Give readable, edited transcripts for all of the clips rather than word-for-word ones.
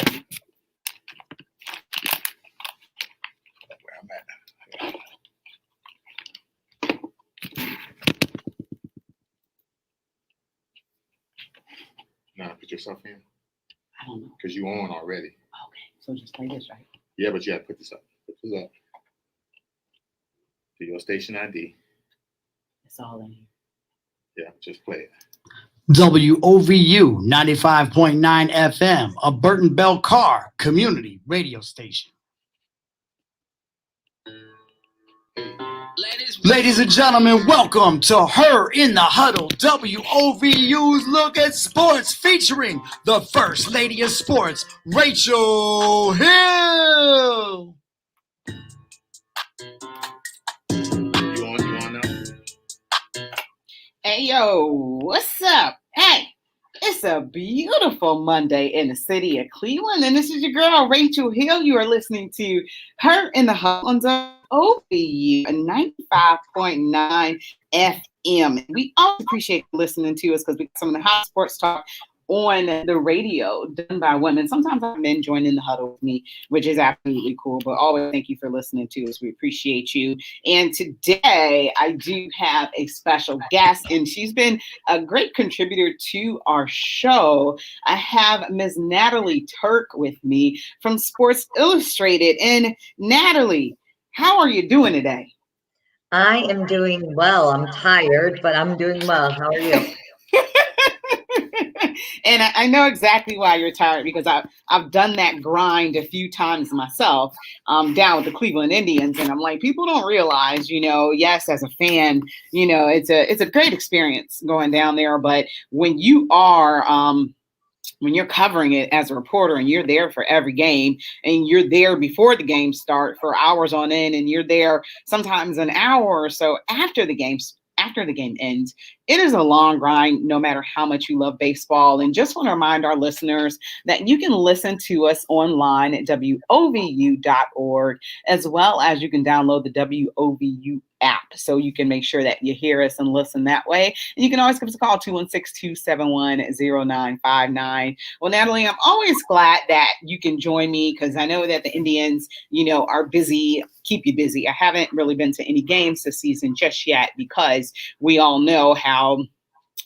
Where I'm at. Nah, put yourself in. I don't know. Because you on already. Okay, so just play this, right? Yeah, but you have to put this up. Put this up. Do your station ID. It's all in here. Yeah, just play it. WOVU 95.9 FM, a Burton Bell Carr community radio station. Ladies and gentlemen, welcome to Her in the Huddle, WOVU's Look at Sports, featuring the First Lady of Sports, Rachel Hill. You on now? Hey, yo, what's up? Hey, it's a beautiful Monday in the city of Cleveland, and this is your girl, Rachel Hill. You are listening to Her in the Huddle on OVU 95.9 FM. We always appreciate listening to us because we got some of the hot sports talk on the radio done by women. Sometimes I have men join in the huddle with me, which is absolutely cool, but always thank you for listening to us. We appreciate you. And today I do have a special guest, and she's been a great contributor to our show. I have Ms. Natalie Turk with me from Sports Illustrated. And Natalie, how are you doing today? I am doing well. I'm tired, but I'm doing well. How are you? And I know exactly why you're tired, because I've done that grind a few times myself down with the Cleveland Indians. And I'm like, people don't realize, yes, as a fan, it's a great experience going down there. But when you are when you're covering it as a reporter and you're there for every game and you're there before the game start for hours on end, and you're there sometimes an hour or so after the game ends, it is a long grind no matter how much you love baseball. And just want to remind our listeners that you can listen to us online at WOVU.org, as well as you can download the WOVU app so you can make sure that you hear us and listen that way. And you can always give us a call, 216-271-0959. Well, Natalie, I'm always glad that you can join me because I know that the Indians, are busy, keep you busy. I haven't really been to any games this season just yet because we all know how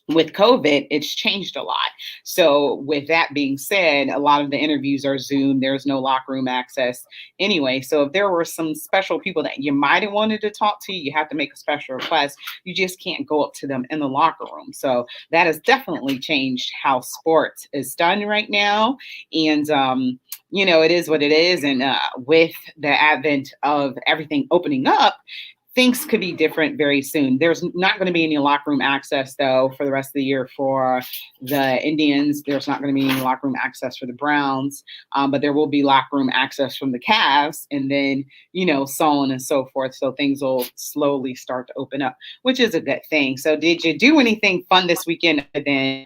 with COVID, it's changed a lot. So with that being said, a lot of the interviews are Zoom. There's no locker room access anyway. So if there were some special people that you might have wanted to talk to, you have to make a special request. You just can't go up to them in the locker room. So that has definitely changed how sports is done right now. And, it is what it is. And with the advent of everything opening up, things could be different very soon. There's not going to be any locker room access, though, for the rest of the year for the Indians. There's not going to be any locker room access for the Browns, but there will be locker room access from the Cavs, and then, so on and so forth. So things will slowly start to open up, which is a good thing. So did you do anything fun this weekend other than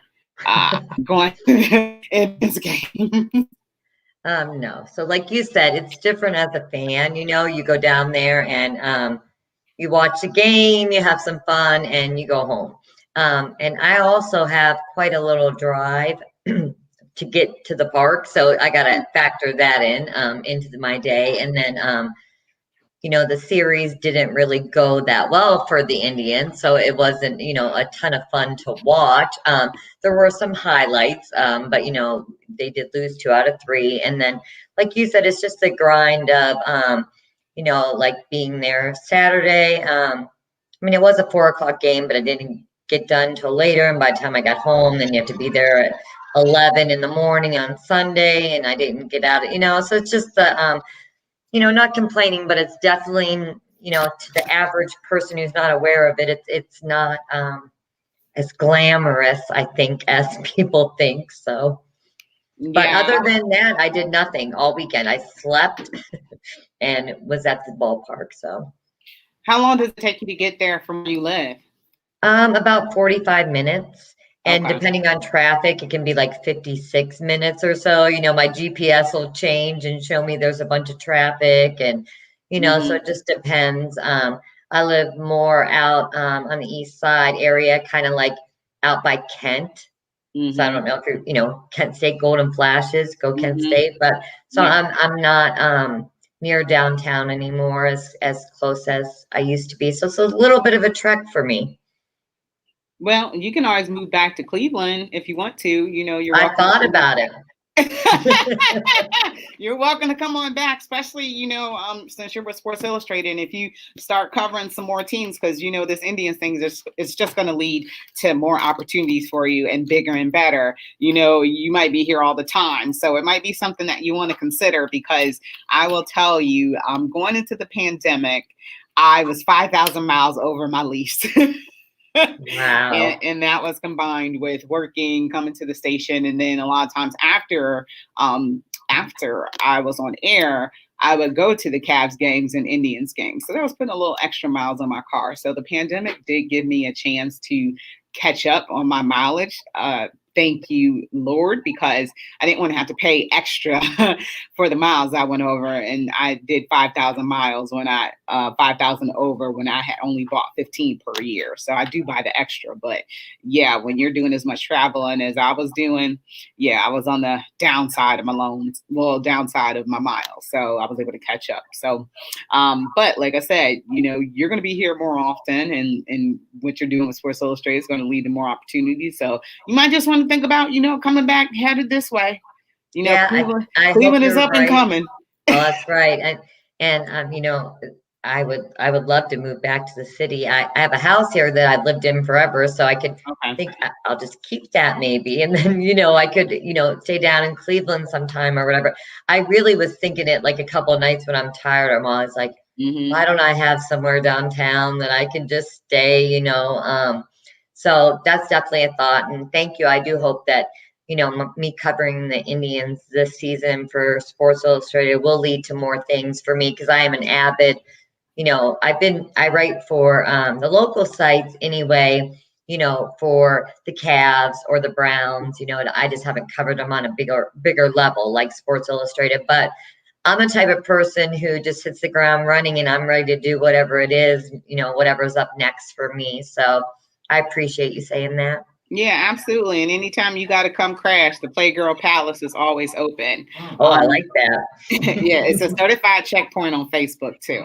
going to this game? No. So like you said, it's different as a fan. You go down there and you watch the game, you have some fun, and you go home. And I also have quite a little drive to get to the park, so I got to factor that into my day. And then, the series didn't really go that well for the Indians, so it wasn't, a ton of fun to watch. There were some highlights, but, they did lose 2 out of 3. And then, like you said, it's just the grind of, like being there Saturday. It was a 4:00 game, but it didn't get done till later. And by the time I got home, then you have to be there at 11 in the morning on Sunday, and I didn't get out. So it's just the, not complaining, but it's definitely, to the average person who's not aware of it, it's not as glamorous, I think, as people think. So. But other than that, I did nothing all weekend. I slept and was at the ballpark. So, how long does it take you to get there from where you live? About 45 minutes. And Okay. depending on traffic, it can be like 56 minutes or so. My GPS will change and show me there's a bunch of traffic, and so it just depends. I live more out on the east side area, kind of like out by Kent. So I don't know if Kent State Golden Flashes, go Kent State. But so Yeah. I'm not near downtown anymore as close as I used to be. So it's a little bit of a trek for me. Well, you can always move back to Cleveland if you want to. You're I welcome. thought about it. You're welcome to come on back, especially, since you're with Sports Illustrated. And if you start covering some more teams, because, this Indians thing it's just going to lead to more opportunities for you and bigger and better. You might be here all the time. So it might be something that you want to consider, because I will tell you, going into the pandemic, I was 5,000 miles over my lease. Wow. And that was combined with working, coming to the station, and then a lot of times after I was on air, I would go to the Cavs games and Indians games. So that was putting a little extra miles on my car. So the pandemic did give me a chance to catch up on my mileage. Thank you, Lord, because I didn't want to have to pay extra for the miles I went over. And I did 5,000 miles 5,000 over when I had only bought 15 per year. So I do buy the extra. But yeah, when you're doing as much traveling as I was doing, I was on the downside of my downside of my miles. So I was able to catch up. So, but like I said, you're going to be here more often, and what you're doing with Sports Illustrated is going to lead to more opportunities. So you might just want to think about, coming back headed this way. Cleveland is up and coming. Well, that's right. And I would love to move back to the city. I have a house here that I lived in forever, so I could think I'll just keep that maybe. And then, I could, stay down in Cleveland sometime or whatever. I really was thinking it like a couple of nights when I'm tired. I'm always like, why don't I have somewhere downtown that I can just stay, So that's definitely a thought. And thank you. I do hope that, me covering the Indians this season for Sports Illustrated will lead to more things for me, because I am an avid, I write for the local sites anyway, for the Cavs or the Browns, I just haven't covered them on a bigger level like Sports Illustrated. But I'm a type of person who just hits the ground running, and I'm ready to do whatever it is, whatever's up next for me. So I appreciate you saying that. Yeah, absolutely. And anytime you got to come crash, the Playgirl Palace is always open. Oh, I like that. Yeah, it's a certified checkpoint on Facebook too.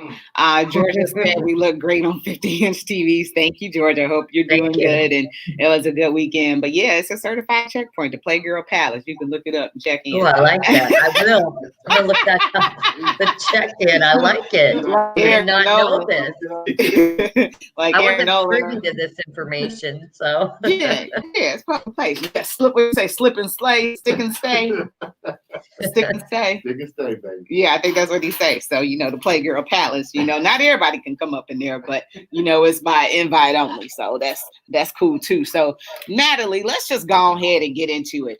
Georgia said we look great on 50-inch TVs. Thank you, Georgia. Hope you're doing good, and it was a good weekend. But yeah, it's a certified checkpoint, the Playgirl Palace. You can look it up and check in. Oh, I like that. I will. I'm gonna look that up. The check-in. I like it. I did not know this. Like I wasn't Aaron privy to this information, so yeah, it's probably place. Yeah, slip and slay, stick and stay. Stick and stay. Stick and stay, baby. Yeah, I think that's what he says. So, the Playgirl Palace, not everybody can come up in there, but it's by invite only. So that's cool too. So Natalie, let's just go ahead and get into it.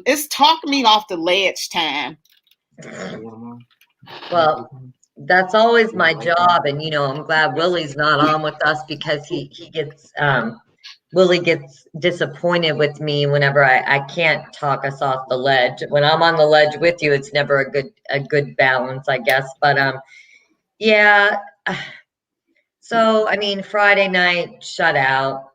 It's talk me off the ledge time. Well, that's always my job, and I'm glad Willie's not on with us, because he gets Willie gets disappointed with me whenever I can't talk us off the ledge. When I'm on the ledge with you, it's never a good balance, I guess. But yeah. So Friday night shutout.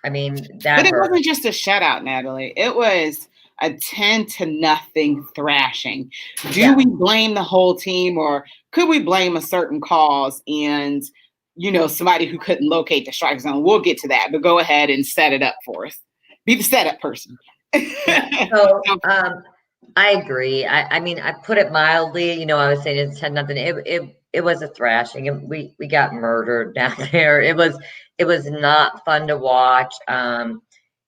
But it wasn't just a shutout, Natalie. It was a 10-0 thrashing. Do we blame the whole team, or could we blame a certain cause and somebody who couldn't locate the strike zone? We'll get to that, but go ahead and set it up for us. Be the setup person. So I agree. I put it mildly. I was saying it's 10-0. It was a thrashing. We got murdered down there. It was not fun to watch. And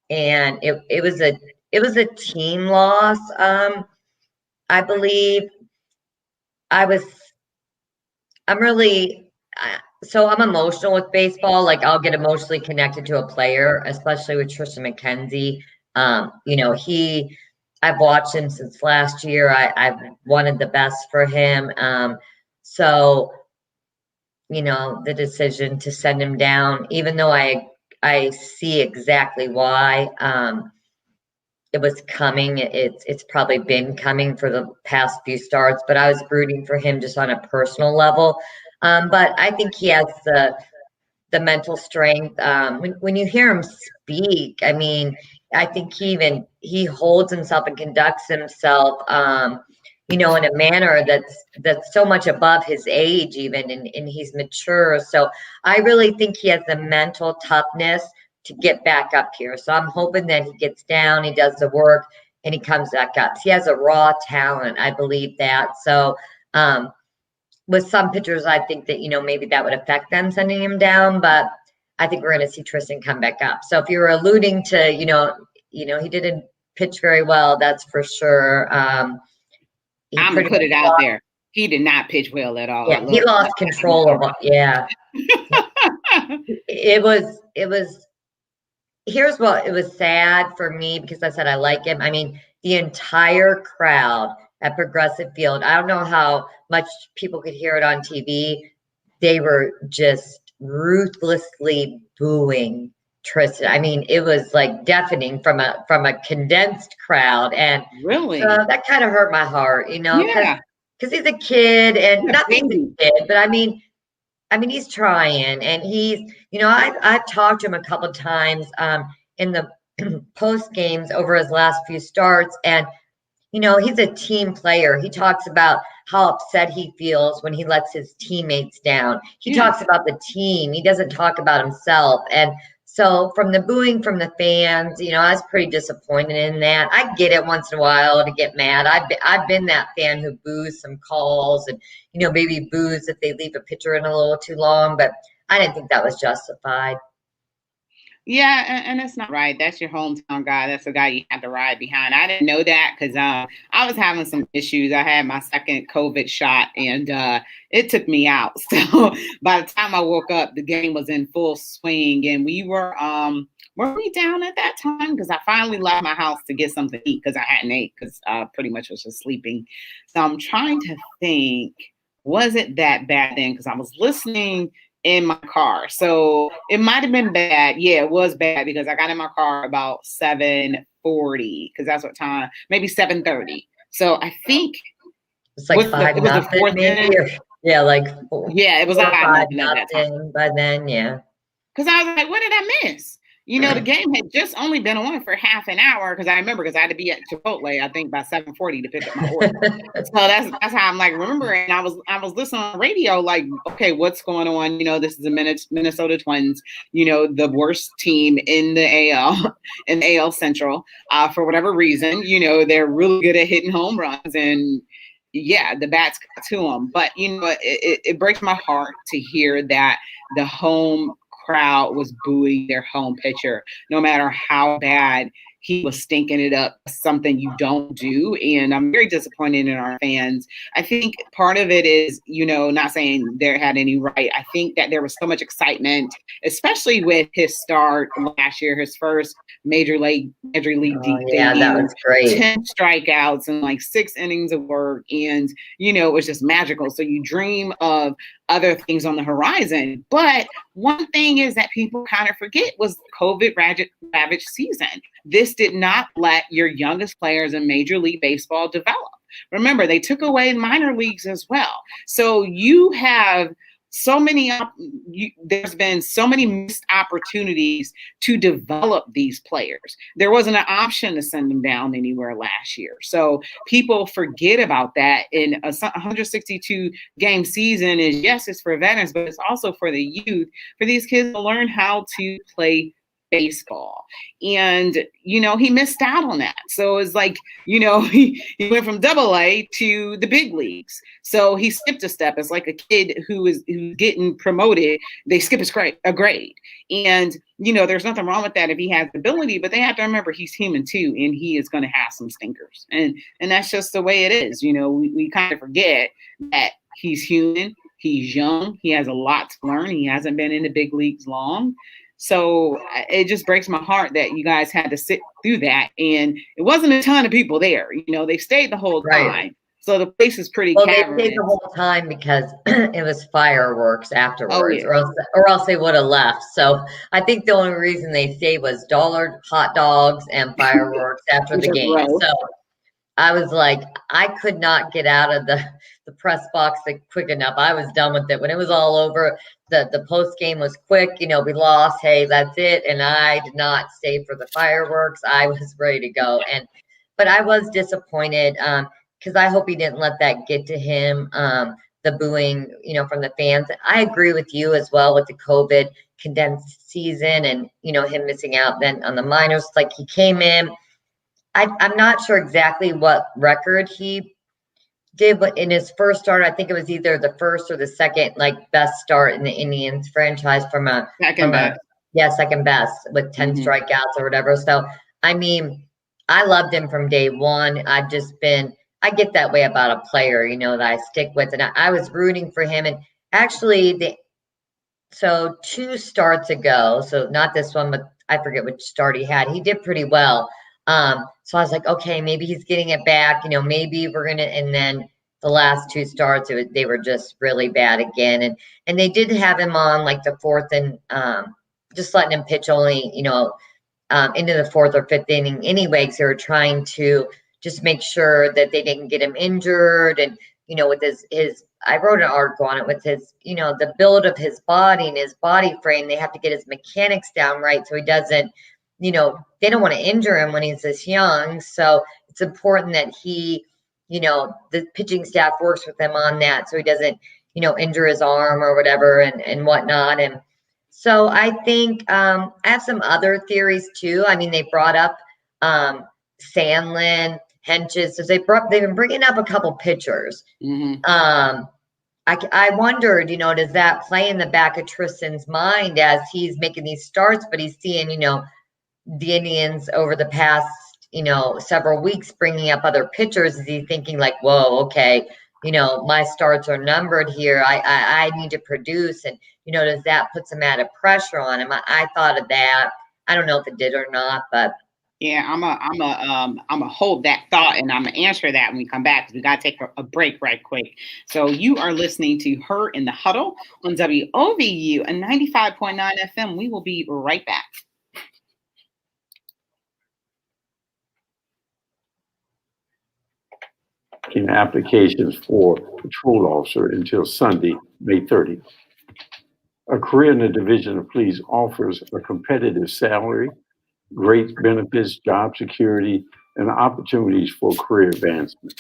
it was a team loss. I believe. So I'm emotional with baseball. Like, I'll get emotionally connected to a player, especially with Tristan McKenzie. I've watched him since last year. I've wanted the best for him. So, the decision to send him down, even though I see exactly why, it was coming. It's probably been coming for the past few starts, but I was rooting for him just on a personal level. But I think he has the mental strength. When you hear him speak, I think he holds himself and conducts himself, you know, in a manner that's so much above his age even, and he's mature. So I really think he has the mental toughness to get back up here. So I'm hoping that he gets down, he does the work, and he comes back up. He has a raw talent, I believe that. So with some pitchers, I think that, you know, maybe that would affect them sending him down, but I think we're going to see Tristan come back up. So if you're alluding to, you know, he didn't pitch very well, that's for sure. I'm gonna put it out there. He did not pitch well at all. Yeah, he lost control of. Yeah, it was. Here's what it was sad for me, because I said I like him. I mean, the entire crowd at Progressive Field. I don't know how much people could hear it on TV. They were just ruthlessly booing Tristan. I mean, it was like deafening from a condensed crowd, and really that kind of hurt my heart, you know, yeah. because he's a kid, and Yeah, not that he's a kid, but I mean, he's trying, and he's, you know, I've talked to him a couple of times in the post games over his last few starts, and you know, he's a team player. He talks about how upset he feels when he lets his teammates down. He talks about the team. He doesn't talk about himself. And so from the booing from the fans, you know, I was pretty disappointed in that. I get it once in a while to get mad. I've been that fan who boos some calls and, you know, maybe boos if they leave a pitcher in a little too long, but I didn't think that was justified. Yeah, and it's not right. That's your hometown guy. That's the guy you have to ride behind. I didn't know that because I was having some issues. I had my second COVID shot, and it took me out. So by the time I woke up, the game was in full swing, and we were we down at that time? Because I finally left my house to get something to eat because I hadn't ate because I pretty much was just sleeping. So I'm trying to think, was it that bad then? Because I was listening in my car. So it might have been bad. Yeah, it was bad because I got in my car about 7:40 because that's what time, maybe 7:30. So I think it's like 5-0 maybe. Yeah, like it was like 5-0 by then. Yeah. Because I was like, what did I miss? You know, the game had just only been on for half an hour because I remember because I had to be at Chipotle, I think by 7:40 to pick up my order. So that's how I'm like remembering. I was listening on the radio, like, okay, what's going on? You know, this is the Minnesota Twins, you know, the worst team in the AL, in AL Central, for whatever reason. You know, they're really good at hitting home runs, and yeah, the bats got to them. But you know, it breaks my heart to hear that the home crowd was booing their home pitcher, no matter how bad he was stinking it up, something you don't do. And I'm very disappointed in our fans. I think part of it is, you know, not saying they had any right. I think that there was so much excitement, especially with his start last year, his first major league debut. Yeah, that was great. 10 strikeouts and like 6 innings of work. And, you know, it was just magical. So you dream of other things on the horizon. But one thing is that people kind of forget was COVID ravaged season. This did not let your youngest players in Major League Baseball develop. Remember, they took away minor leagues as well. So you have so many, there's been so many missed opportunities to develop these players. There wasn't an option to send them down anywhere last year. So people forget about that. In a 162 game season is, yes, it's for veterans, but it's also for the youth, for these kids to learn how to play baseball. And, you know, he missed out on that. So it's like, you know, he went from AA to the big leagues. So he skipped a step. It's like a kid who's getting promoted. They skip a grade. And, you know, there's nothing wrong with that if he has the ability, but they have to remember he's human too. And he is going to have some stinkers. And that's just the way it is. You know, we kind of forget that he's human. He's young. He has a lot to learn. He hasn't been in the big leagues long. So it just breaks my heart that you guys had to sit through that. And it wasn't a ton of people there. You know, they stayed the whole time. Right. So the place is pretty cavernous. They stayed the whole time because it was fireworks afterwards, or else they would have left. So I think the only reason they stayed was dollar hot dogs and fireworks after the game. So I was like, I could not get out of the press box quick enough. I was done with it when it was all over. The post game was quick. We lost. Hey, that's it. And I did not stay for the fireworks. I was ready to go. But I was disappointed because I hope he didn't let that get to him. The booing, from the fans. I agree with you as well with the COVID condensed season and him missing out then on the minors. Like he came in. I'm not sure exactly what record he did, but in his first start, I think it was either the first or the second, best start in the Indians franchise from a Second best. Second best with 10 strikeouts or whatever. So, I mean, I loved him from day one. I get that way about a player, that I stick with, and I was rooting for him. And actually, so 2 starts ago, so not this one, but I forget which start he had. He did pretty well. So I was like, okay, maybe he's getting it back. Maybe we're gonna. And then the last 2 starts, they were just really bad again. And they did have him on the 4th and just letting him pitch only, into the 4th or 5th inning anyway. Because they were trying to just make sure that they didn't get him injured. And with his I wrote an article on it with his, the build of his body and his body frame. They have to get his mechanics down right so he doesn't. They don't want to injure him when he's this young. So it's important that he, the pitching staff works with him on that so he doesn't, injure his arm or whatever and whatnot. And so I think I have some other theories too. I mean, they brought up Sandlin, Henches. So they've been bringing up a couple pitchers. I wondered, does that play in the back of Tristan's mind as he's making these starts, but he's seeing, the Indians over the past, several weeks bringing up other pitchers? Is he thinking whoa, okay, my starts are numbered here. I need to produce. And, does that put some added pressure on him? I thought of that. I don't know if it did or not, but. Yeah, I'm a hold that thought, and I'm gonna answer that when we come back because we gotta take a break right quick. So you are listening to Her in the Huddle on WOVU and 95.9 FM. We will be right back. In applications for patrol officer until Sunday, May 30th. A career in the Division of Police offers a competitive salary, great benefits, job security, and opportunities for career advancement.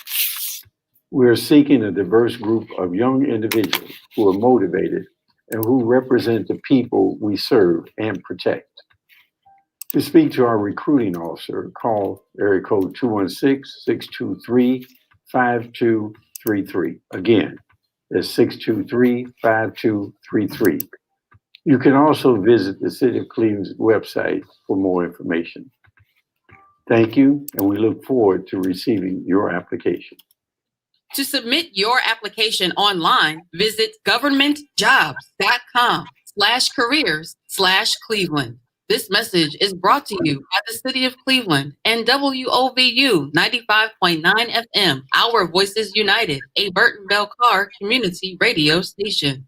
We are seeking a diverse group of young individuals who are motivated and who represent the people we serve and protect. To speak to our recruiting officer, call area code 216-623-5233. Again, it's 623-5233. You can also visit the City of Cleveland's website for more information. Thank you, and we look forward to receiving your application. To submit your application online, visit governmentjobs.com/careers/Cleveland. This message is brought to you by the City of Cleveland and WOVU 95.9 FM, Our Voices United, a Burton Bell Carr community radio station.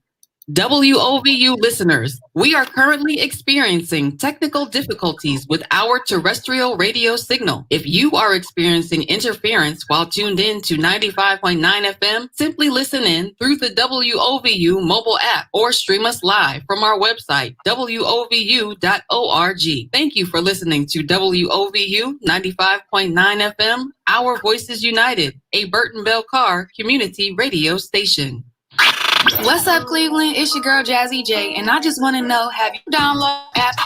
WOVU listeners, we are currently experiencing technical difficulties with our terrestrial radio signal. If you are experiencing interference while tuned in to 95.9 FM, simply listen in through the WOVU mobile app or stream us live from our website, WOVU.org. Thank you for listening to WOVU 95.9 FM, Our Voices United, a Burton Bell Carr community radio station. What's up, Cleveland? It's your girl Jazzy J, and I just want to know: have you downloaded app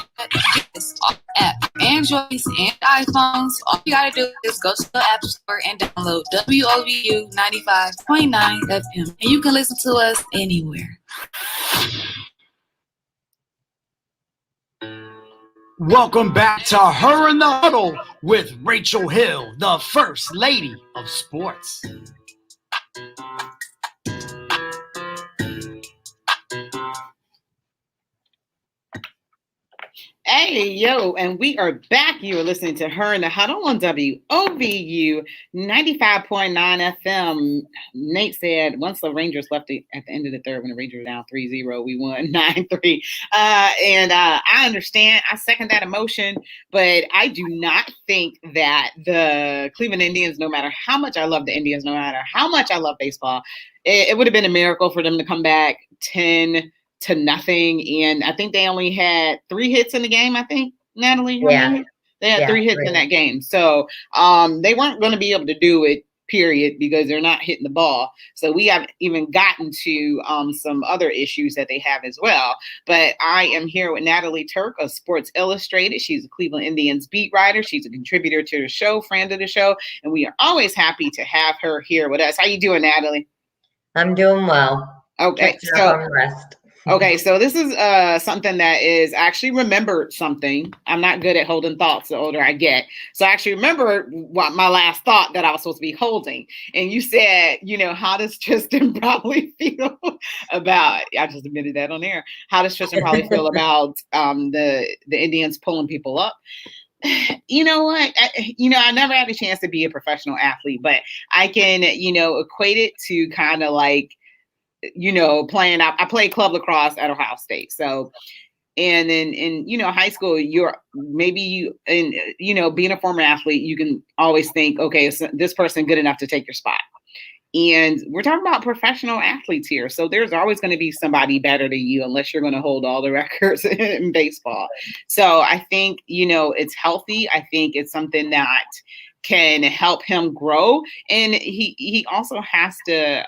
Androids and iPhones? All you gotta do is go to the App Store and download WOVU 95.9 FM, and you can listen to us anywhere. Welcome back to Her in the Huddle with Rachel Hill, the First Lady of Sports. Hey, yo, and we are back. You are listening to Her in the Huddle on WOVU 95.9 FM. Nate said once the Rangers left at the end of the third, when the Rangers were down 3-0, we won 9-3. I understand. I second that emotion, but I do not think that the Cleveland Indians, no matter how much I love the Indians, no matter how much I love baseball, it would have been a miracle for them to come back 10-0. And I think they only had 3 hits in the game. I think, Natalie, Yeah. they had 3 hits in that game. So they weren't going to be able to do it, period, because they're not hitting the ball. So we haven't even gotten to some other issues that they have as well. But I am here with Natalie Turk of Sports Illustrated. She's a Cleveland Indians beat writer. She's a contributor to the show, friend of the show, and we are always happy to have her here with us. How you doing, Natalie? I'm doing well. Okay, Catching up on rest. Okay, so this is something that is actually remembered something. I'm not good at holding thoughts the older I get. So I actually remembered what my last thought that I was supposed to be holding. And you said, how does Tristan probably feel about, I just admitted that on air. How does Tristan probably feel about the Indians pulling people up? You know what? I never had a chance to be a professional athlete, but I can, equate it to kind of like, playing out. I played club lacrosse at Ohio State. So, and then in high school, being a former athlete, you can always think, okay, is this person good enough to take your spot? And we're talking about professional athletes here. So there's always going to be somebody better than you, unless you're going to hold all the records in baseball. So I think, it's healthy. I think it's something that can help him grow. And he also has to,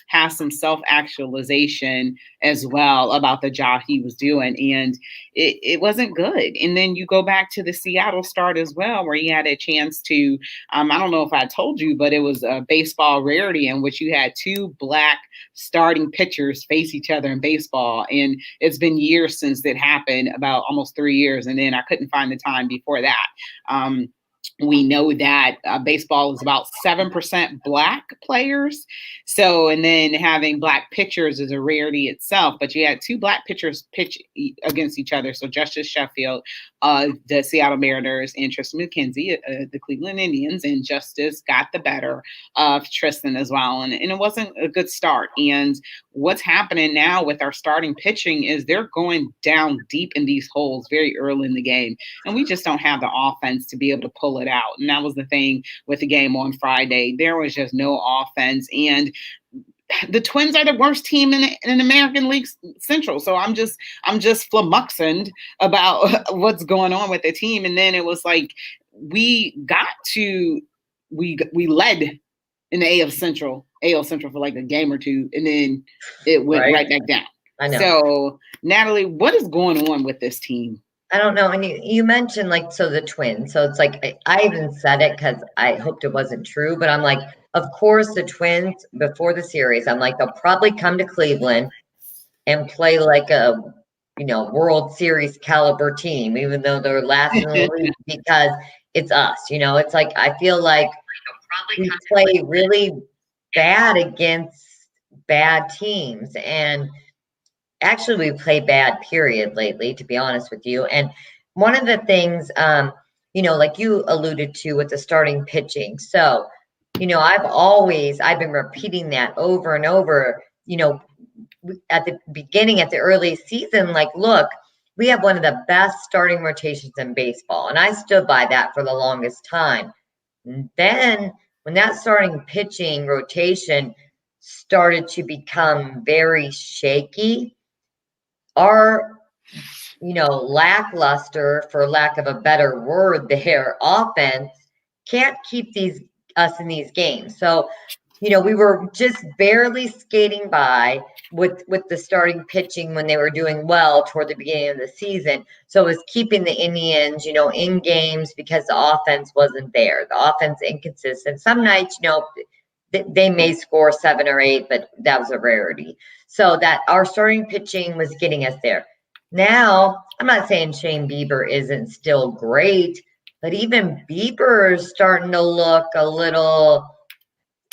have some self-actualization as well about the job he was doing. And it wasn't good. And then you go back to the Seattle start as well, where he had a chance to, I don't know if I told you, but it was a baseball rarity in which you had 2 Black starting pitchers face each other in baseball. And it's been years since it happened, about almost 3 years. And then I couldn't find the time before that. We know that baseball is about 7% Black players. So, and then having Black pitchers is a rarity itself. But you had 2 Black pitchers pitch against each other. So Justice Sheffield, the Seattle Mariners, and Tristan McKenzie, the Cleveland Indians, and Justice got the better of Tristan as well. And it wasn't a good start. And what's happening now with our starting pitching is they're going down deep in these holes very early in the game. And we just don't have the offense to be able to pull it out. And that was the thing with the game on Friday. There was just no offense. And the Twins are the worst team in American League Central. So I'm just flummoxed about what's going on with the team. And then it was like we led in the AL Central for like a game or two, and then it went right back down. I know. So Natalie, what is going on with this team? I don't know. And you mentioned the Twins. So it's like, I even said it because I hoped it wasn't true, but I'm like, of course, the Twins before the series, I'm like, they'll probably come to Cleveland and play like a, World Series caliber team, even though they're last in the league, because it's us, it's like, I feel like we play really bad against bad teams. And actually, we play bad, period, lately, to be honest with you. And one of the things, like you alluded to with the starting pitching. So, I've been repeating that over and over, at the beginning, at the early season, like, look, we have one of the best starting rotations in baseball. And I stood by that for the longest time. And then when that starting pitching rotation started to become very shaky, our, lackluster, for lack of a better word there, offense can't keep us in these games. So, we were just barely skating by with the starting pitching when they were doing well toward the beginning of the season. So it was keeping the Indians, in games because the offense wasn't there. The offense inconsistent. Some nights, they may score 7 or 8, but that was a rarity. So that our starting pitching was getting us there. Now, I'm not saying Shane Bieber isn't still great, but even Bieber is starting to look a little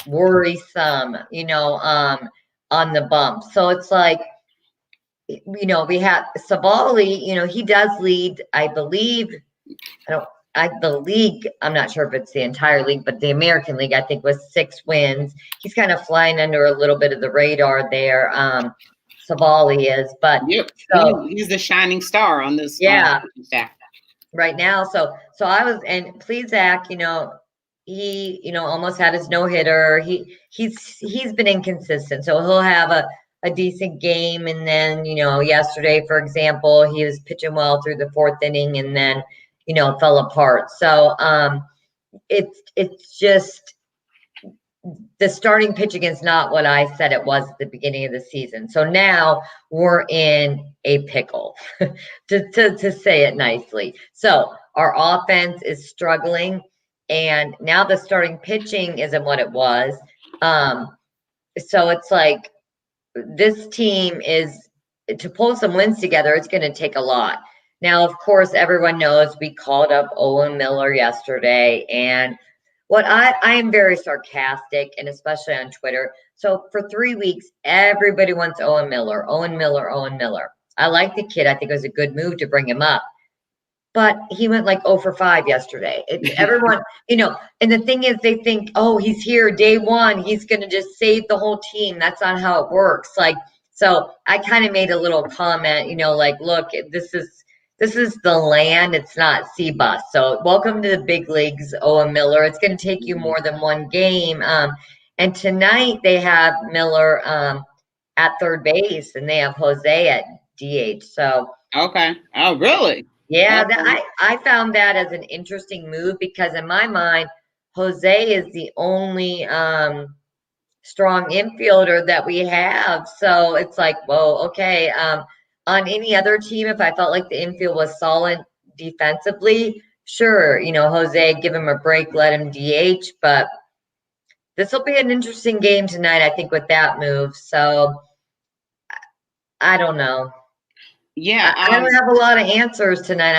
worrisome, on the bump. So it's like, we have Savali, he does lead, I believe, the league, I'm not sure if it's the entire league, but the American League, I think, was 6 wins. He's kind of flying under a little bit of the radar there. Savali is, but Yep. so He's the shining star on this staff right now. So I was, and please, Zach, he, almost had his no-hitter. He's been inconsistent. So he'll have a decent game. And then, yesterday, for example, he was pitching well through the 4th inning and then, fell apart. So it's just the starting pitching is not what I said it was at the beginning of the season. So now we're in a pickle, to say it nicely. So our offense is struggling, and now the starting pitching isn't what it was. So it's like this team is, to pull some wins together, it's going to take a lot. Now, of course, everyone knows we called up Owen Miller yesterday, and what I am very sarcastic, and especially on Twitter. So for 3 weeks, everybody wants Owen Miller, Owen Miller, Owen Miller. I like the kid. I think it was a good move to bring him up. But he went like 0 for 5 yesterday. Everyone, and the thing is, they think, oh, he's here day one. He's going to just save the whole team. That's not how it works. So I kind of made a little comment, like, look, this is the land. It's not C-Bus. So welcome to the big leagues, Owen Miller. It's going to take you more than one game. And tonight they have Miller at third base, and they have Jose at DH. So okay. Oh, really? Yeah, I found that as an interesting move, because in my mind, Jose is the only strong infielder that we have. So it's like, whoa, okay. On any other team, if I felt like the infield was solid defensively, sure, Jose, give him a break, let him DH. But this will be an interesting game tonight, I think, with that move. So I don't know. Yeah, I don't have a lot of answers tonight.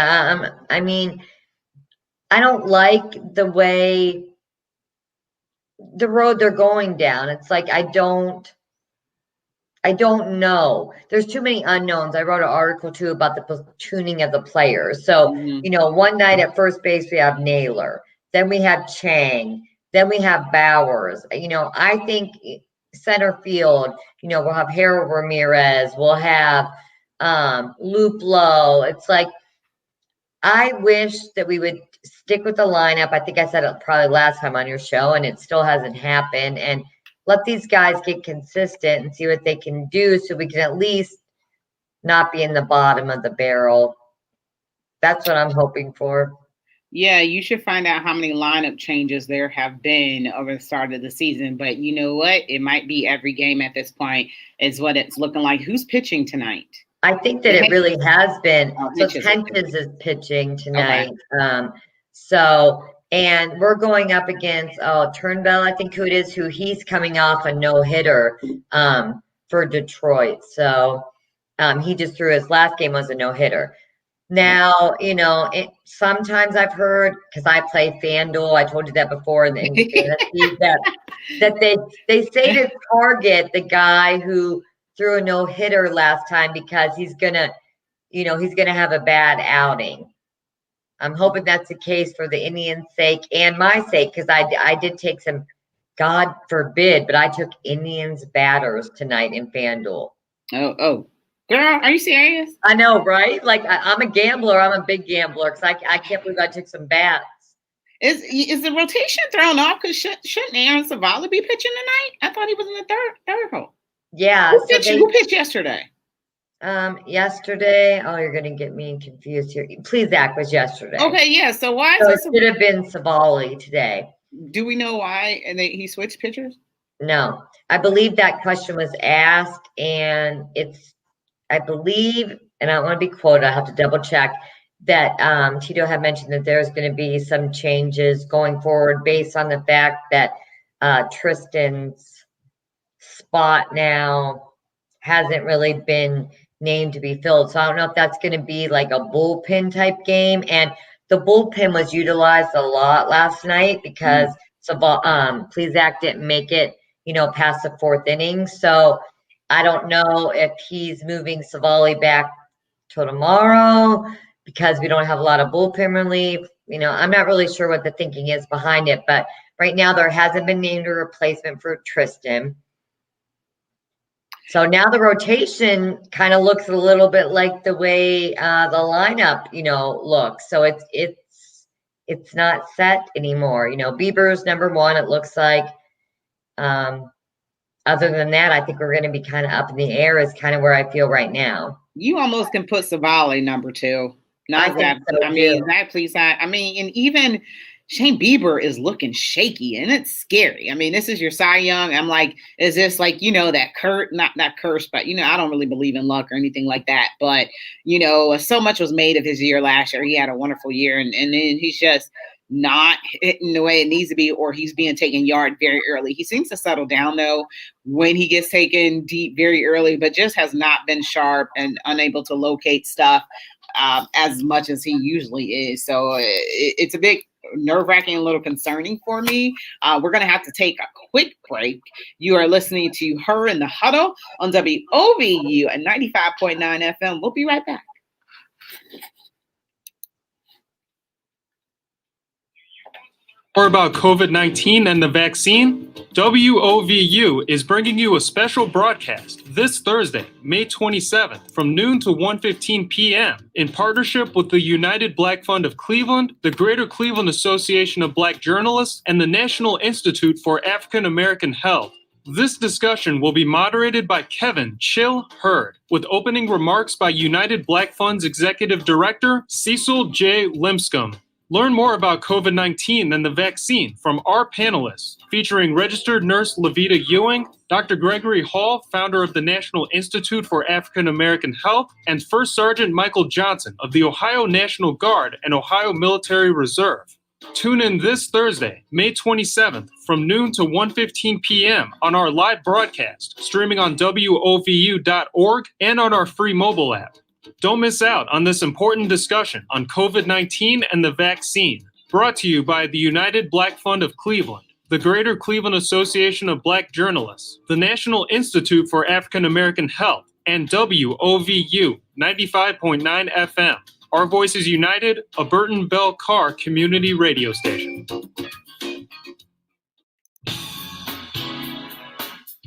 I mean, I don't like the way the road they're going down. It's like I don't know. There's too many unknowns. I wrote an article too about the platooning of the players. So, one night at first base we have Naylor, then we have Chang, then we have Bowers. I think center field, we'll have Harold Ramirez, we'll have Luplo. It's like, I wish that we would stick with the lineup. I think I said it probably last time on your show, and it still hasn't happened. And let these guys get consistent and see what they can do, so we can at least not be in the bottom of the barrel. That's what I'm hoping for. Yeah, you should find out how many lineup changes there have been over the start of the season. But you know what? It might be every game at this point is what it's looking like. Who's pitching tonight? I think that it really has been. So Henches is pitching tonight. Okay. And we're going up against Turnbull, I think who it is, who he's coming off a no-hitter for Detroit. So he just threw, his last game was a no-hitter. Now, sometimes I've heard, because I play FanDuel, I told you that before, in fantasy, that they say to target the guy who threw a no-hitter last time, because he's gonna have a bad outing. I'm hoping that's the case for the Indians' sake and my sake, because I did take some, God forbid, but I took Indians batters tonight in FanDuel. Oh, girl, are you serious? I know, right? Like, I'm a gambler. I'm a big gambler, because I can't believe I took some bats. Is the rotation thrown off? Because shouldn't Aaron Savali be pitching tonight? I thought he was in the third hole. Yeah. Who pitched yesterday? Yesterday. Oh, you're going to get me confused here. Please, Zach, was yesterday. Okay, yeah. So why? So it should have been Savali today. Do we know why he switched pitchers? No, I believe that question was asked, and I believe, and I don't want to be quoted, I have to double check, that Tito had mentioned that there's going to be some changes going forward based on the fact that Tristan's spot now hasn't really been named to be filled. So I don't know if that's going to be like a bullpen type game. And the bullpen was utilized a lot last night because Plesac didn't make it, past the 4th inning. So I don't know if he's moving Savali back till tomorrow because we don't have a lot of bullpen relief. You know, I'm not really sure what the thinking is behind it, but right now there hasn't been named a replacement for Tristan. So now the rotation kind of looks a little bit like the way the lineup, you know, looks. So it's not set anymore. You know, Bieber's number one, it looks like. Other than that, I think we're going to be kind of up in the air is kind of where I feel right now. You almost can put Savali number 2. I think so, I mean, too. that please. I mean, and even Shane Bieber is looking shaky, and it's scary. I mean, this is your Cy Young. I'm like, is this like, you know, that not curse, but you know, I don't really believe in luck or anything like that. But you know, so much was made of his year last year. He had a wonderful year, and then he's just not hitting the way it needs to be, or he's being taken yard very early. He seems to settle down though when he gets taken deep very early, but just has not been sharp and unable to locate stuff as much as he usually is. So it's a bit nerve-wracking, a little concerning for me. We're going to have to take a quick break. You are listening to Her in the Huddle on WOVU at 95.9 FM. We'll be right back. More about COVID-19 and the vaccine? WOVU is bringing you a special broadcast this Thursday, May 27th, from noon to 1:15 p.m. in partnership with the United Black Fund of Cleveland, the Greater Cleveland Association of Black Journalists, and the National Institute for African American Health. This discussion will be moderated by Kevin Chill Hurd, with opening remarks by United Black Fund's Executive Director, Cecil J. Limscomb. Learn more about COVID-19 and the vaccine from our panelists, featuring registered nurse Levita Ewing, Dr. Gregory Hall, founder of the National Institute for African American Health, and First Sergeant Michael Johnson of the Ohio National Guard and Ohio Military Reserve. Tune in this Thursday, May 27th, from noon to 1:15 p.m. on our live broadcast, streaming on WOVU.org and on our free mobile app. Don't miss out on this important discussion on COVID-19 and the vaccine, brought to you by the United Black Fund of Cleveland, the Greater Cleveland Association of Black Journalists, the National Institute for African American Health, and WOVU 95.9 FM. Our Voices United, a Burton Bell Carr community radio station.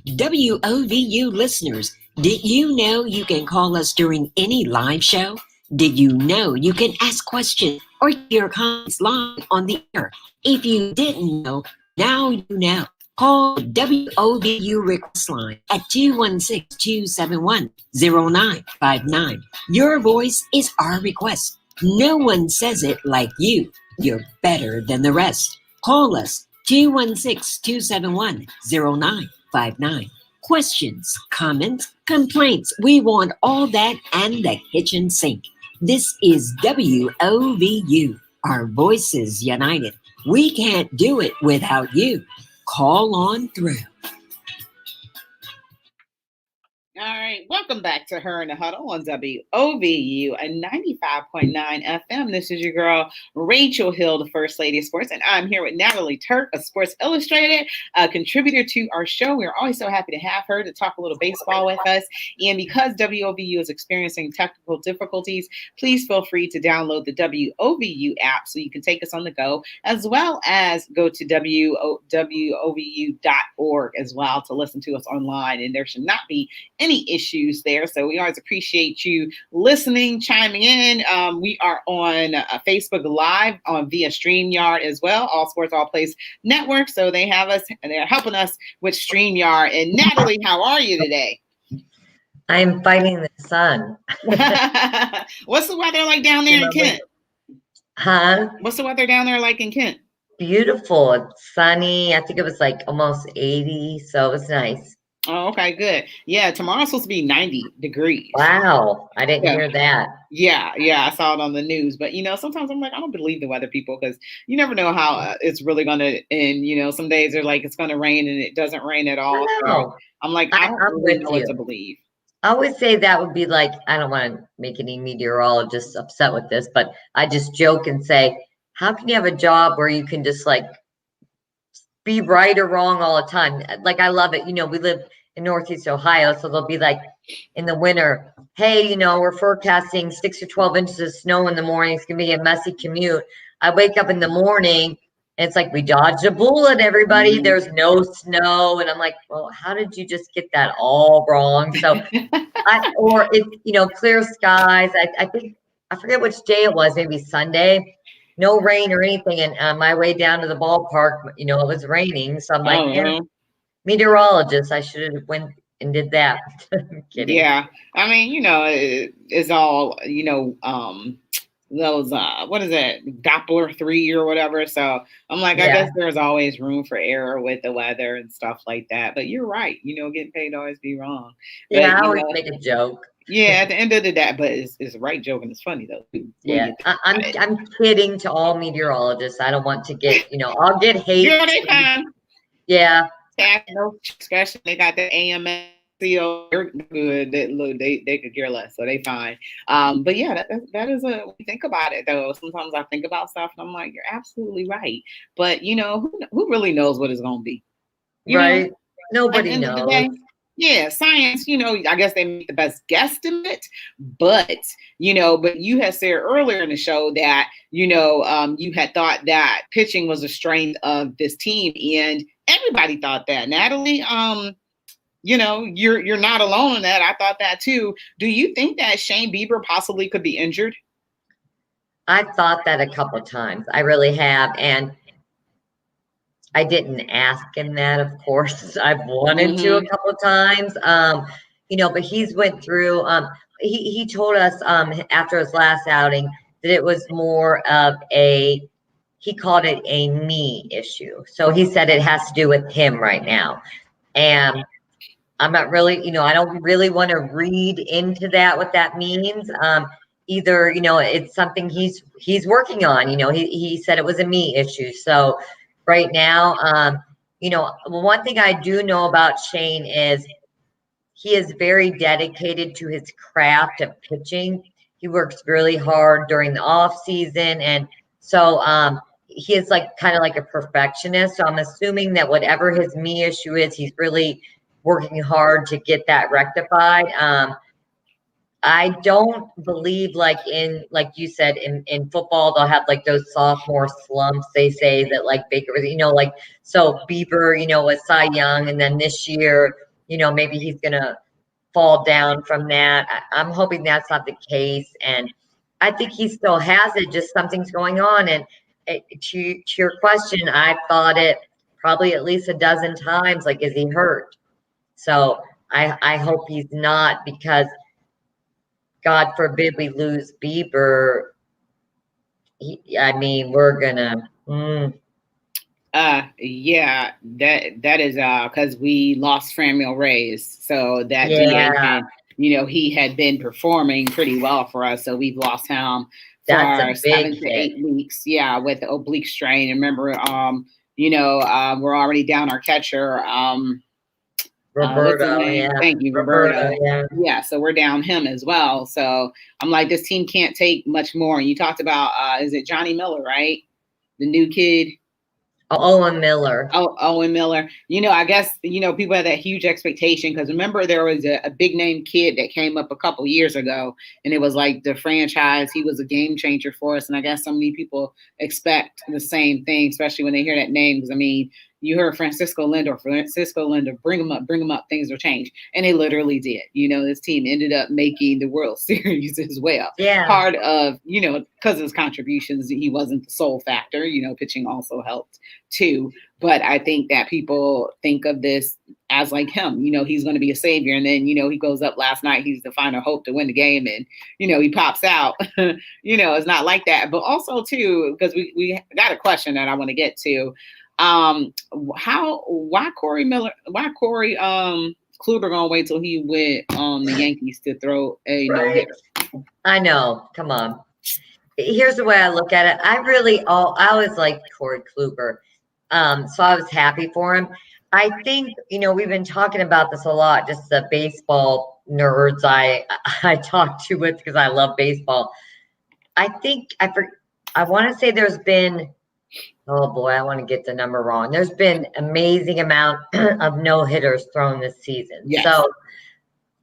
WOVU listeners, did you know you can call us during any live show? Did you know you can ask questions or your comments live on the air? If you didn't know, now you know. Call WOVU request line at 216-271-0959. Your voice is our request. No one says it like you. You're better than the rest. Call us 216-271-0959. Questions, comments, complaints. We want all that and the kitchen sink. This is WOVU. Our voices united. We can't do it without you. Call on through. All right, welcome back to Her in the Huddle on WOVU and 95.9 FM. This is your girl, Rachel Hill, the First Lady of Sports, and I'm here with Natalie Turk of Sports Illustrated, a contributor to our show. We're always so happy to have her to talk a little baseball with us. And because WOVU is experiencing technical difficulties, please feel free to download the WOVU app so you can take us on the go, as well as go to WOVU.org as well to listen to us online. And there should not be any issues there. So we always appreciate you listening, chiming in. We are on Facebook Live via StreamYard as well, All Sports, All Plays Network. So they have us and they're helping us with StreamYard. And Natalie, how are you today? I'm fighting the sun. What's the weather like down there in Kent? Huh? What's the weather down there like in Kent? Beautiful. It's sunny. I think it was like almost 80. So it was nice. Oh, okay, good. Yeah, tomorrow's supposed to be 90 degrees. Wow. I didn't hear that. Yeah, I saw it on the news. But, sometimes I'm like, I don't believe the weather people because you never know how it's really going to end. Some days they're like, it's going to rain and it doesn't rain at all. So I'm like, I don't really know what to believe. I always say that would be like, I don't want to make any meteorologists upset with this, but I just joke and say, how can you have a job where you can just like be right or wrong all the time? Like, I love it. We live in Northeast Ohio. So they'll be like in the winter, hey, we're forecasting 6 to 12 inches of snow in the morning. It's going to be a messy commute. I wake up in the morning and it's like, we dodged a bullet, everybody. There's no snow. And I'm like, well, how did you just get that all wrong? So or it's, clear skies. I think, I forget which day it was, maybe Sunday, no rain or anything. And on my way down to the ballpark, it was raining. So I'm like, meteorologist, I should have went and did that. I'm kidding. Yeah. I mean, it's all, those what is it, Doppler 3 or whatever. So I'm like, I guess there's always room for error with the weather and stuff like that. But you're right, getting paid to always be wrong. But, I always make a joke. Yeah, at the end of the day, but it's a right joke and it's funny though. Yeah, I'm kidding to all meteorologists. I don't want to get, I'll get hate. Yeah. Especially they got the AMS. They're good. They could care less, so they fine. But yeah, that is when you think about it though. Sometimes I think about stuff and I'm like, you're absolutely right. But who really knows what it's gonna be? Right. Nobody knows. Yeah, science, I guess they make the best guesstimate, but you had said earlier in the show that, you had thought that pitching was a strength of this team, and everybody thought that. Natalie, you're not alone in that. I thought that too. Do you think that Shane Bieber possibly could be injured? I've thought that a couple of times. I really have, and I didn't ask him that, of course. I've wanted to a couple of times, but he's went through, he told us after his last outing that it was more of he called it a me issue. So he said it has to do with him right now. And I'm not really, I don't really want to read into that, what that means. Either, it's something he's working on, he said it was a me issue. So right now, one thing I do know about Shane is he is very dedicated to his craft of pitching. He works really hard during the off season. And so he is kind of like a perfectionist. So I'm assuming that whatever his me issue is, he's really working hard to get that rectified. I don't believe like you said, in football, they'll have those sophomore slumps. They say that Baker, so Bieber, was Cy Young. And then this year, maybe he's going to fall down from that. I'm hoping that's not the case. And I think he still has it, just something's going on. And to your question, I've thought it probably at least a dozen times, is he hurt? So I hope he's not, because God forbid we lose Bieber. We're gonna. Yeah, that is because we lost Franmil Reyes, so that DH, he had been performing pretty well for us, so we've lost him for 7 to 8 weeks. Yeah, with the oblique strain. And remember, we're already down our catcher. Roberto, Thank you, Roberto. Yeah, so we're down him as well. So I'm like, this team can't take much more. And you talked about, is it Johnny Miller, right? The new kid. Owen Miller. Owen Miller. I guess, people had that huge expectation because remember there was a big name kid that came up a couple years ago and it was the franchise. He was a game changer for us. And I guess so many people expect the same thing, especially when they hear that name. Because you heard Francisco Lindor, bring him up, things will change. And they literally did. This team ended up making the World Series as well. Yeah. Part of, because of his contributions, he wasn't the sole factor. Pitching also helped too. But I think that people think of this as him, he's going to be a savior. And then, he goes up last night, he's the final hope to win the game. And, he pops out, it's not like that. But also too, because we got a question that I want to get to. Why Corey Kluber gonna wait till he went the Yankees to throw a no-hitter? I know. Come on. Here's the way I look at it. I always liked Corey Kluber. So I was happy for him. I think, we've been talking about this a lot, just the baseball nerds I talk to with because I love baseball. I think I want to say there's been Oh boy, I want to get the number wrong. There's been amazing amount of no hitters thrown this season. Yes. So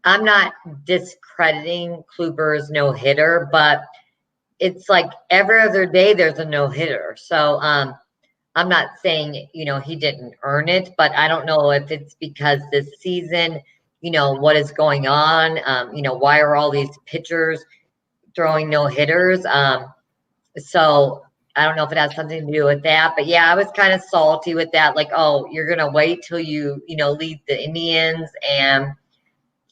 I'm not discrediting Kluber's no hitter, but it's like every other day there's a no hitter. So I'm not saying, he didn't earn it, but I don't know if it's because this season, what is going on? Why are all these pitchers throwing no hitters? So I don't know if it has something to do with that, but yeah, I was kind of salty with that. Like, oh, you're going to wait till you lead the Indians. And,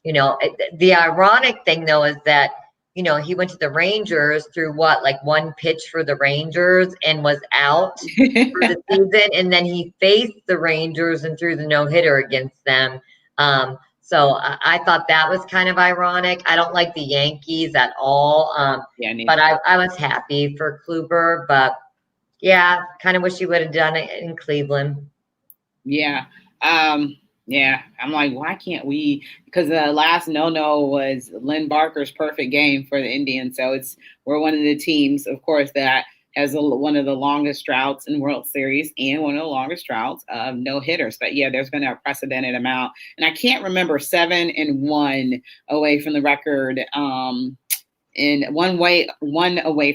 the ironic thing though, is that, he went to the Rangers through like one pitch for the Rangers and was out for the season. And then he faced the Rangers and threw the no hitter against them. So I thought that was kind of ironic. I don't like the Yankees at all. But I was happy for Kluber. But yeah, kind of wish he would have done it in Cleveland. Yeah. Yeah. I'm like, why can't we? Because the last no was Lynn Barker's perfect game for the Indians. So we're one of the teams, of course, that has one of the longest droughts in World Series and one of the longest droughts of no hitters. But yeah, there's been a precedented amount, and I can't remember 7-1 away from the record. And one away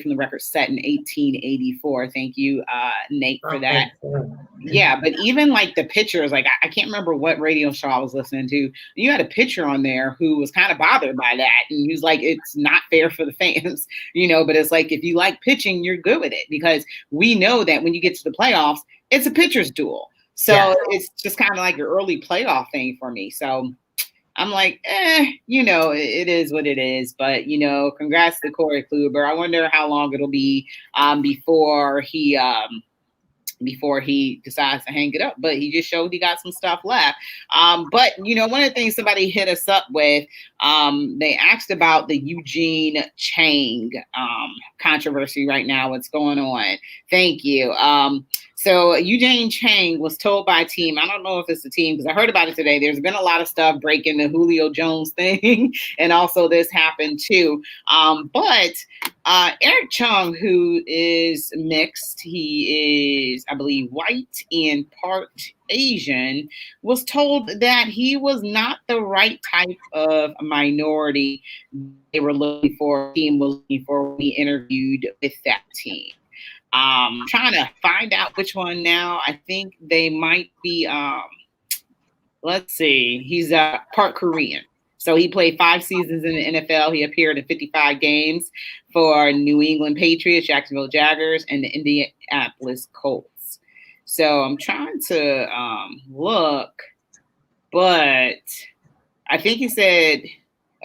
from the record set in 1884. Thank you, Nate, for that. Yeah, but even like the pitchers, like I can't remember what radio show I was listening to. You had a pitcher on there who was kind of bothered by that, and he was like, "It's not fair for the fans," But it's like if you like pitching, you're good with it because we know that when you get to the playoffs, it's a pitcher's duel. So It's just kind of like an early playoff thing for me. So I'm like, it is what it is. But, congrats to Corey Kluber. I wonder how long it'll be before he decides to hang it up. But he just showed he got some stuff left. But, one of the things somebody hit us up with, they asked about the Eugene Chang controversy right now. What's going on? Thank you. So Eugene Chang was told by a team, I don't know if it's a team because I heard about it today. There's been a lot of stuff breaking the Julio Jones thing. And also this happened too. But Eric Chung, who is mixed, he is, I believe, white and part Asian, was told that he was not the right type of minority they were looking for, team was looking for when he interviewed with that team. Trying to find out which one now. I think they might be, let's see, he's part Korean. So he played 5 seasons in the NFL. He appeared in 55 games for New England Patriots, Jacksonville Jaguars, and the Indianapolis Colts. So I'm trying to look, but I think he said,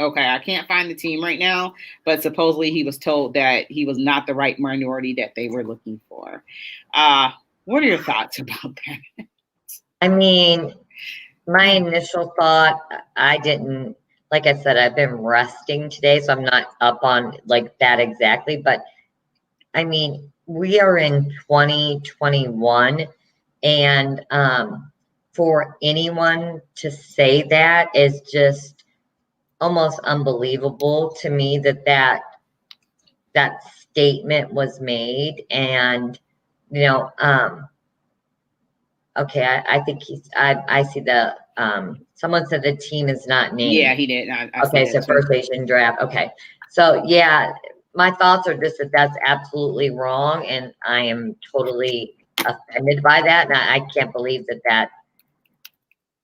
okay, I can't find the team right now, but supposedly he was told that he was not the right minority that they were looking for. What are your thoughts about that? I mean, my initial thought, I didn't, like I said, I've been resting today, so I'm not up on like that exactly. But I mean, we are in 2021, and for anyone to say that is just almost unbelievable to me that statement was made. And okay, I think I see the someone said the team is not named. Yeah, he did. Okay, so first Asian draft. Okay, so yeah, my thoughts are just that that's absolutely wrong, and I am totally offended by that, and I can't believe that.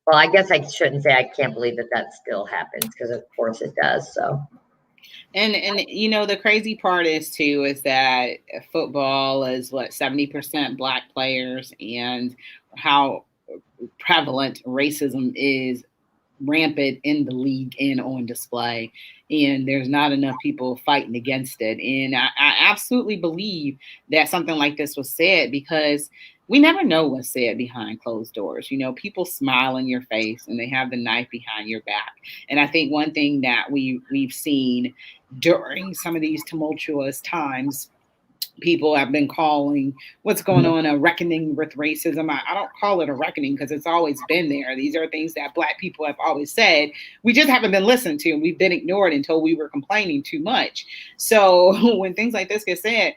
Well, I guess I shouldn't say I can't believe that still happens, because of course it does. So. And the crazy part is that football is 70% Black players, and how prevalent racism is rampant in the league and on display. And there's not enough people fighting against it. And I absolutely believe that something like this was said because we never know what's said behind closed doors. People smile in your face and they have the knife behind your back. And I think one thing that we've seen during some of these tumultuous times, people have been calling what's going on a reckoning with racism. I don't call it a reckoning because it's always been there. These are things that Black people have always said. We just haven't been listened to, and we've been ignored until we were complaining too much. So when things like this get said,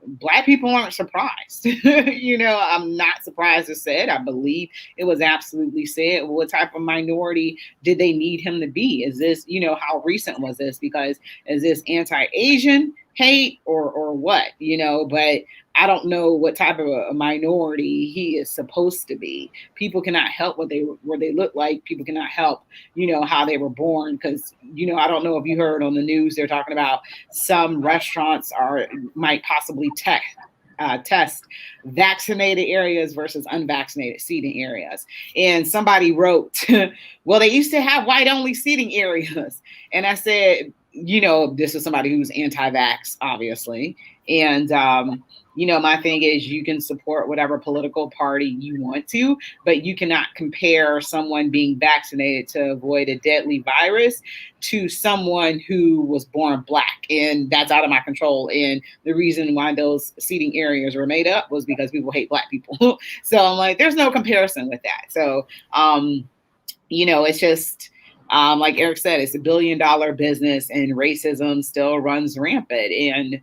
Black people aren't surprised. I'm not surprised it's said. I believe it was absolutely said. What type of minority did they need him to be? Is this, how recent was this? Because is this anti-Asian hate or what? But I don't know what type of a minority he is supposed to be. People cannot help what they look like. People cannot help, how they were born. Because, I don't know if you heard on the news, they're talking about some restaurants might possibly test vaccinated areas versus unvaccinated seating areas. And somebody wrote, well, they used to have white only seating areas. And I said, this is somebody who's anti-vax, obviously. And, my thing is you can support whatever political party you want to, but you cannot compare someone being vaccinated to avoid a deadly virus to someone who was born Black. And that's out of my control. And the reason why those seating areas were made up was because people hate Black people. So I'm like, there's no comparison with that. So, it's just, like Eric said, it's $1 billion business and racism still runs rampant. And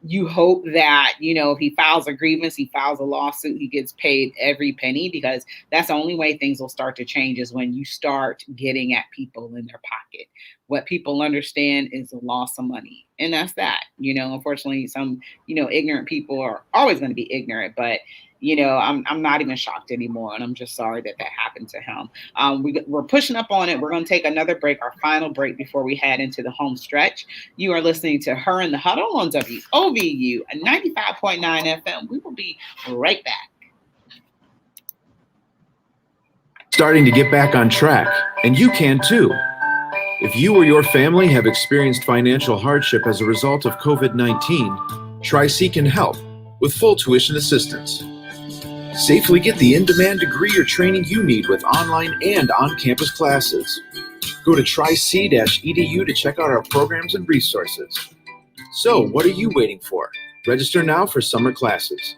you hope that, if he files a grievance, he files a lawsuit, he gets paid every penny, because that's the only way things will start to change is when you start getting at people in their pocket. What people understand is the loss of money. And that's that. Unfortunately, some, ignorant people are always going to be ignorant, but I'm not even shocked anymore. And I'm just sorry that happened to him. We're pushing up on it. We're going to take another break, our final break before we head into the home stretch. You are listening to Her in the Huddle on WOVU at 95.9 FM. We will be right back. Starting to get back on track, and you can too. If you or your family have experienced financial hardship as a result of COVID-19, Tri-C can help with full tuition assistance. Safely get the in-demand degree or training you need with online and on-campus classes. Go to tric-edu to check out our programs and resources. So, what are you waiting for? Register now for summer classes.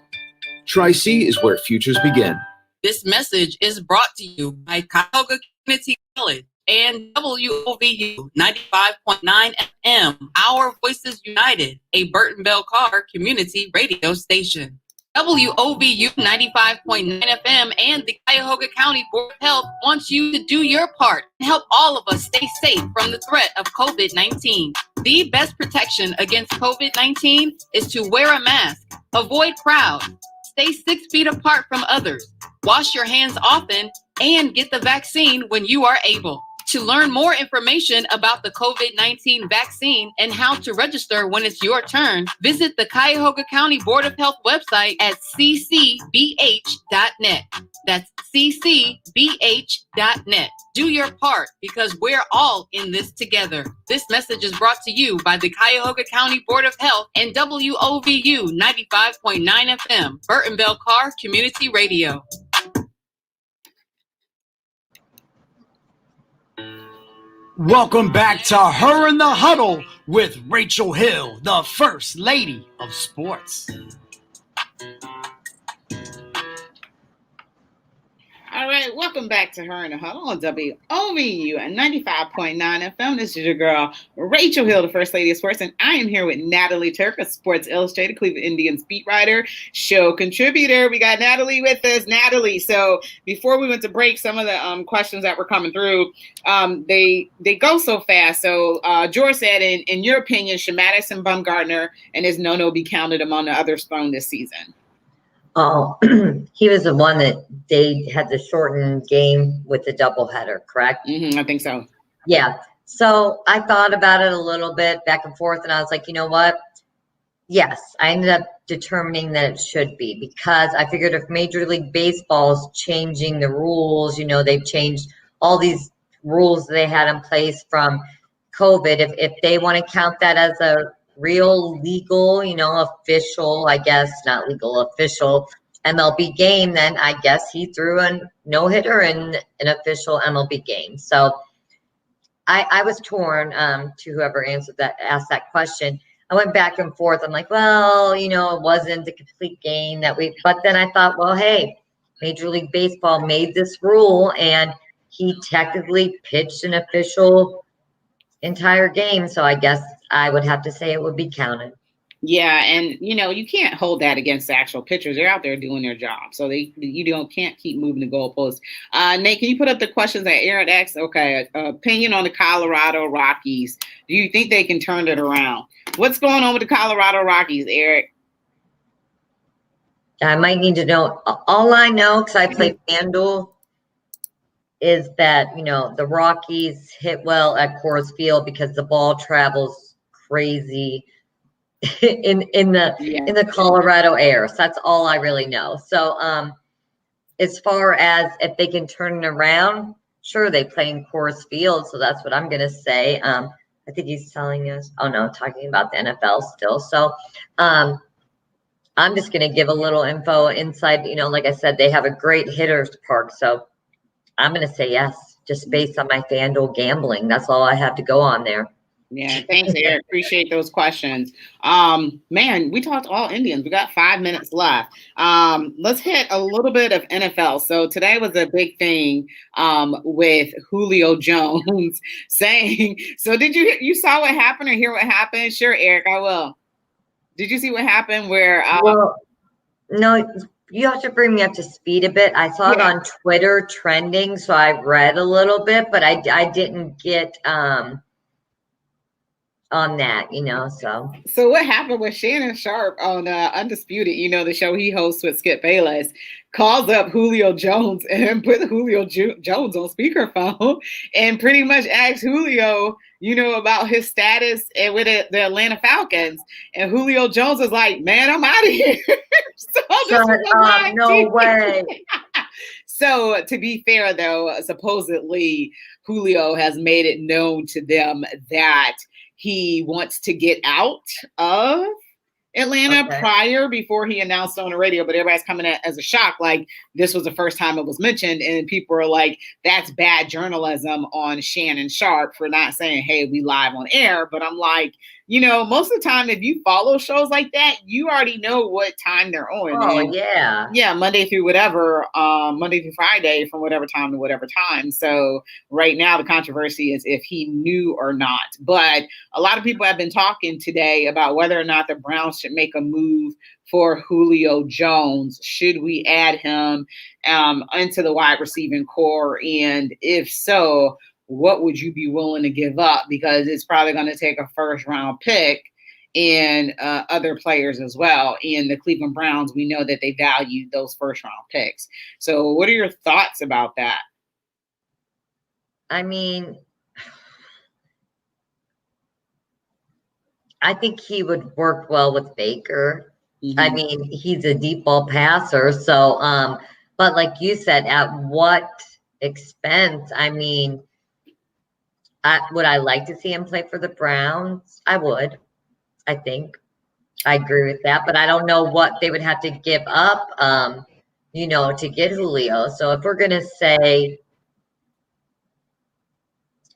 Tri-C is where futures begin. This message is brought to you by Cuyahoga Community College and WOVU 95.9 FM, Our Voices United, a Burton Bell Carr community radio station. WOVU 95.9 FM and the Cuyahoga County Board of Health wants you to do your part and help all of us stay safe from the threat of COVID-19. The best protection against COVID-19 is to wear a mask, avoid crowds, stay 6 feet apart from others, wash your hands often, and get the vaccine when you are able. To learn more information about the COVID-19 vaccine and how to register when it's your turn, visit the Cuyahoga County Board of Health website at ccbh.net. That's ccbh.net. Do your part, because we're all in this together. This message is brought to you by the Cuyahoga County Board of Health and WOVU 95.9 FM, Burton Bell Carr Community Radio. Welcome back to Her in the Huddle with Rachel Hill, the First Lady of Sports. All right, welcome back to Her in the Huddle on WOVU at 95.9 FM. This is your girl, Rachel Hill, the First Lady of Sports, and I am here with Natalie Turk, a Sports Illustrated Cleveland Indians beat writer, show contributor. We got Natalie with us. Natalie, so before we went to break, some of the questions that were coming through, they go so fast. So George said, in your opinion, should Madison Bumgarner and his no-no be counted among the others thrown this season? Oh, he was the one that they had the shortened game with the doubleheader, correct? I think so. Yeah. So I thought about it a little bit back and forth, and I was like, you know what? Yes, I ended up determining that it should be, because I figured if Major League Baseball is changing the rules, they've changed all these rules they had in place from COVID. If they want to count that as a real legal, official, I guess, not legal, official MLB game, then I guess he threw a no-hitter in an official MLB game. So I was torn to whoever asked that question. I went back and forth. I'm like, well, it wasn't the complete game but then I thought, well, hey, Major League Baseball made this rule and he technically pitched an official entire game. So I guess I would have to say it would be counted. Yeah, and you can't hold that against the actual pitchers. They're out there doing their job, so can't keep moving the goalposts. Nate, can you put up the questions that Aaron asked? Okay, opinion on the Colorado Rockies. Do you think they can turn it around? What's going on with the Colorado Rockies, Eric? I might need to know. All I know, because I play FanDuel, is that the Rockies hit well at Coors Field because the ball travels crazy in the Colorado air. So that's all I really know. So as far as if they can turn it around, sure, they play in Coors Field, so that's what I'm gonna say. I think he's telling us. Oh no, talking about the NFL still. So I'm just gonna give a little info inside. Like I said, they have a great hitters park, so I'm gonna say yes, just based on my FanDuel gambling. That's all I have to go on there. Yeah, thanks, Eric. Appreciate those questions. Man, we talked all Indians. We got 5 minutes left. Let's hit a little bit of NFL. So today was a big thing with Julio Jones saying. So did you saw what happened or hear what happened? Sure, Eric, I will. Did you see what happened? Where? Well, no. You have to bring me up to speed a bit. I saw it on Twitter trending, so I read a little bit, but I didn't get on that, So what happened with Shannon Sharp on Undisputed, the show he hosts with Skip Bayless, calls up Julio Jones and put Julio Jones on speakerphone and pretty much asks Julio, about his status with the Atlanta Falcons. And Julio Jones was like, man, I'm out of here. Shut up, no way. So to be fair, though, supposedly Julio has made it known to them that he wants to get out of Atlanta before he announced on the radio, but everybody's coming at as a shock. Like this was the first time it was mentioned, and people are like, that's bad journalism on Shannon Sharp for not saying, hey, we live on air. But I'm like, most of the time, if you follow shows like that, you already know what time they're on. Oh, yeah. Yeah, Monday through whatever, Monday through Friday from whatever time to whatever time. So right now the controversy is if he knew or not. But a lot of people have been talking today about whether or not the Browns should make a move for Julio Jones. Should we add him into the wide receiving core? And if so, what would you be willing to give up? Because it's probably going to take a first round pick and other players as well. And the Cleveland Browns, we know that they value those first round picks. So what are your thoughts about that? I mean, I think he would work well with Baker. Mm-hmm. I mean, he's a deep ball passer. So, but like you said, at what expense? I mean, would I like to see him play for the Browns? I would. I think I agree with that, but I don't know what they would have to give up, to get Julio. So if we're gonna say,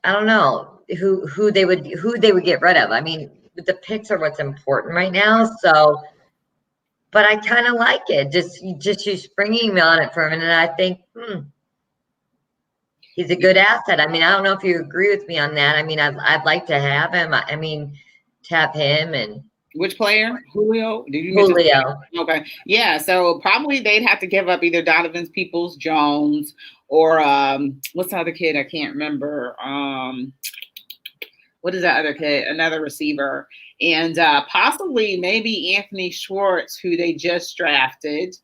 I don't know who they would get rid of. I mean, the picks are what's important right now. So, but I kind of like it. Just you springing me on it for a minute. I think he's a good asset. I mean, I don't know if you agree with me on that. I mean, I'd like to have him. I mean, tap him. And which player? Julio? Did you Julio? Okay, yeah. So probably they'd have to give up either Donovan Peoples-Jones or what's the other kid? I can't remember. What is that other kid? Another receiver, and possibly maybe Anthony Schwartz, who they just drafted.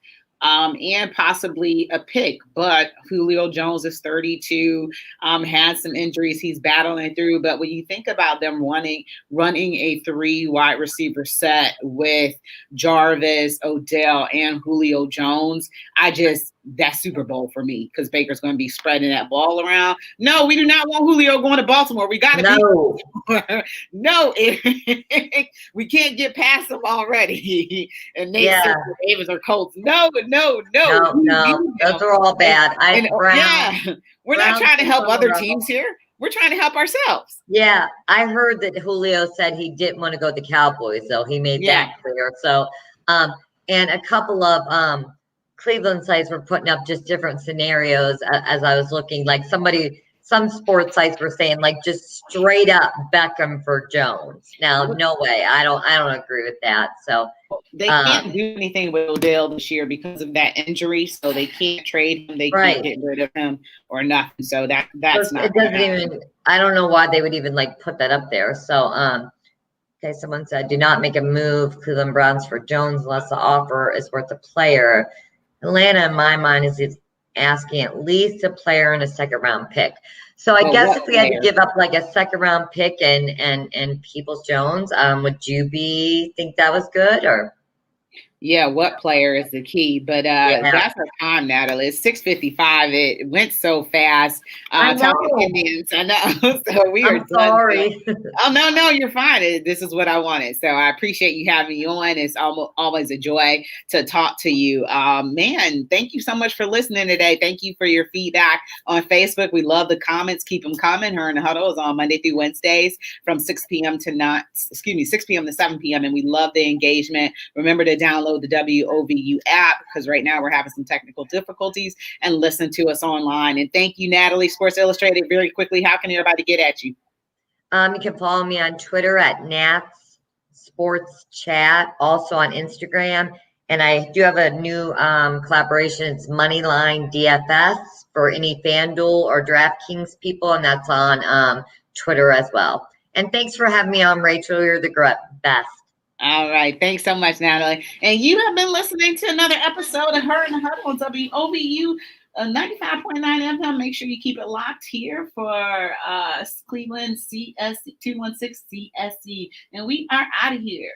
And possibly a pick, but Julio Jones is 32, has some injuries he's battling through. But when you think about them running a 3 wide receiver set with Jarvis, Odell, and Julio Jones, that's Super Bowl for me because Baker's going to be spreading that ball around. No, we do not want Julio going to Baltimore. We got to No, we can't get past him already. And they said the Ravens are Colts. No. Those are all bad. We're not trying to help other teams here. We're trying to help ourselves. Yeah, I heard that Julio said he didn't want to go to the Cowboys, though. He made that clear. So, and a couple of Cleveland sites were putting up just different scenarios as I was looking. Like somebody some sports sites were saying like just straight up Beckham for Jones. Now, no way. I don't agree with that. So they can't do anything with Odell this year because of that injury. So they can't trade him. They can't get rid of him or nothing. So that's not. It doesn't even. I don't know why they would even like put that up there. So okay, someone said, do not make a move, Cleveland Browns, for Jones unless the offer is worth a player. Atlanta, in my mind, is asking at least a player and a second-round pick. So I guess if we had to give up like a second-round pick and Peoples-Jones, would you think that was good or? Yeah, what player is the key? But that's our time, Natalie. It's 6:55. It went so fast. Talking Indians, I know. So we are done. Sorry. Oh no, you're fine. This is what I wanted. So I appreciate you having me on. It's always a joy to talk to you. Man, thank you so much for listening today. Thank you for your feedback on Facebook. We love the comments. Keep them coming. Her and the Huddle is on Monday through Wednesdays from 6 p.m. to 6 p.m. to 7 p.m. And we love the engagement. Remember to download the WOVU app because right now we're having some technical difficulties, and listen to us online. And thank you, Natalie. Sports Illustrated, very quickly, how can everybody get at you? You can follow me on Twitter at Nats Sports Chat, also on Instagram. And I do have a new collaboration. It's Moneyline DFS for any FanDuel or DraftKings people, and that's on Twitter as well. And thanks for having me on, Rachel. You're the best. All right. Thanks so much, Natalie. And you have been listening to another episode of Her and the Huddle on WOVU 95.9 FM. Make sure you keep it locked here for Cleveland CSC 216 CSC. And we are out of here.